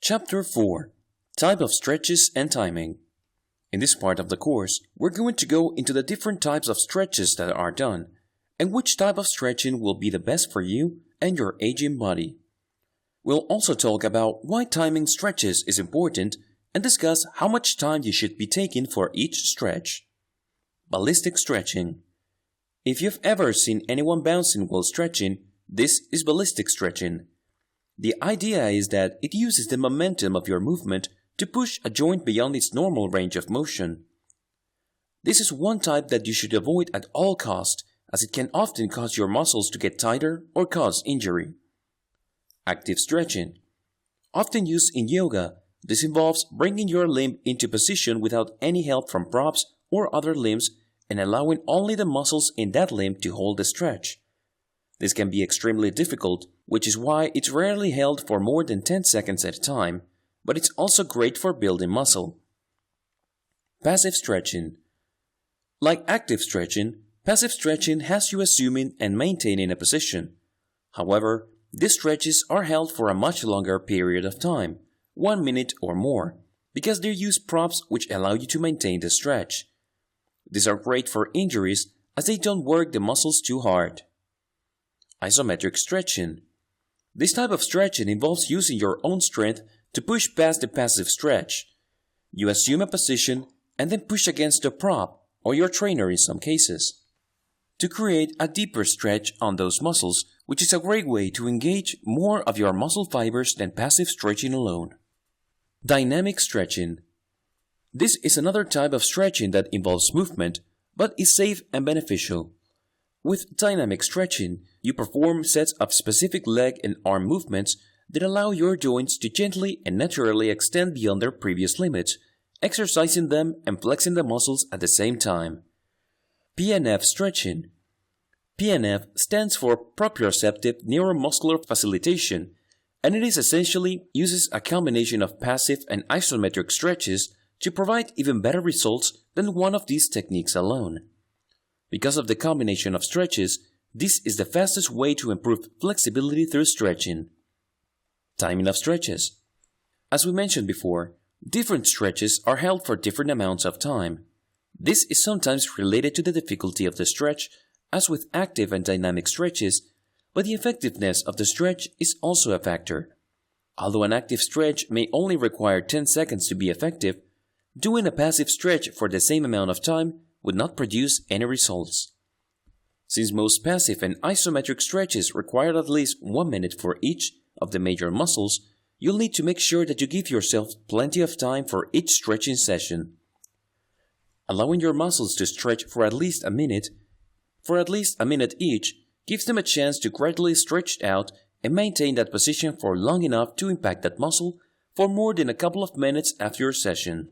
Chapter 4: Type of Stretches and Timing. In this part of the course, we're going to go into the different types of stretches that are done, and which type of stretching will be the best for you and your aging body. We'll also talk about why timing stretches is important and discuss how much time you should be taking for each stretch. Ballistic stretching. If you've ever seen anyone bouncing while stretching, this is ballistic stretching. The idea is that it uses the momentum of your movement to push a joint beyond its normal range of motion. This is one type that you should avoid at all costs, as it can often cause your muscles to get tighter or cause injury. Active stretching. Often used in yoga, this involves bringing your limb into position without any help from props or other limbs and allowing only the muscles in that limb to hold the stretch. This can be extremely difficult, which is why it's rarely held for more than 10 seconds at a time, but it's also great for building muscle. Passive stretching. Like active stretching, passive stretching has you assuming and maintaining a position. However, these stretches are held for a much longer period of time, 1 minute or more, because they use props which allow you to maintain the stretch. These are great for injuries as they don't work the muscles too hard. Isometric stretching. This type of stretching involves using your own strength to push past the passive stretch. You assume a position and then push against a prop or your trainer in some cases, to create a deeper stretch on those muscles, which is a great way to engage more of your muscle fibers than passive stretching alone. Dynamic stretching. This is another type of stretching that involves movement, but is safe and beneficial. With dynamic stretching, you perform sets of specific leg and arm movements that allow your joints to gently and naturally extend beyond their previous limits, exercising them and flexing the muscles at the same time. PNF stretching. PNF stands for proprioceptive neuromuscular facilitation, and it is essentially uses a combination of passive and isometric stretches to provide even better results than one of these techniques alone. Because of the combination of stretches, this is the fastest way to improve flexibility through stretching. Timing of stretches. As we mentioned before, different stretches are held for different amounts of time. This is sometimes related to the difficulty of the stretch, as with active and dynamic stretches, but the effectiveness of the stretch is also a factor. Although an active stretch may only require 10 seconds to be effective, doing a passive stretch for the same amount of time would not produce any results. Since most passive and isometric stretches require at least 1 minute for each of the major muscles, you'll need to make sure that you give yourself plenty of time for each stretching session. Allowing your muscles to stretch for at least a minute each, gives them a chance to gradually stretch out and maintain that position for long enough to impact that muscle for more than a couple of minutes after your session.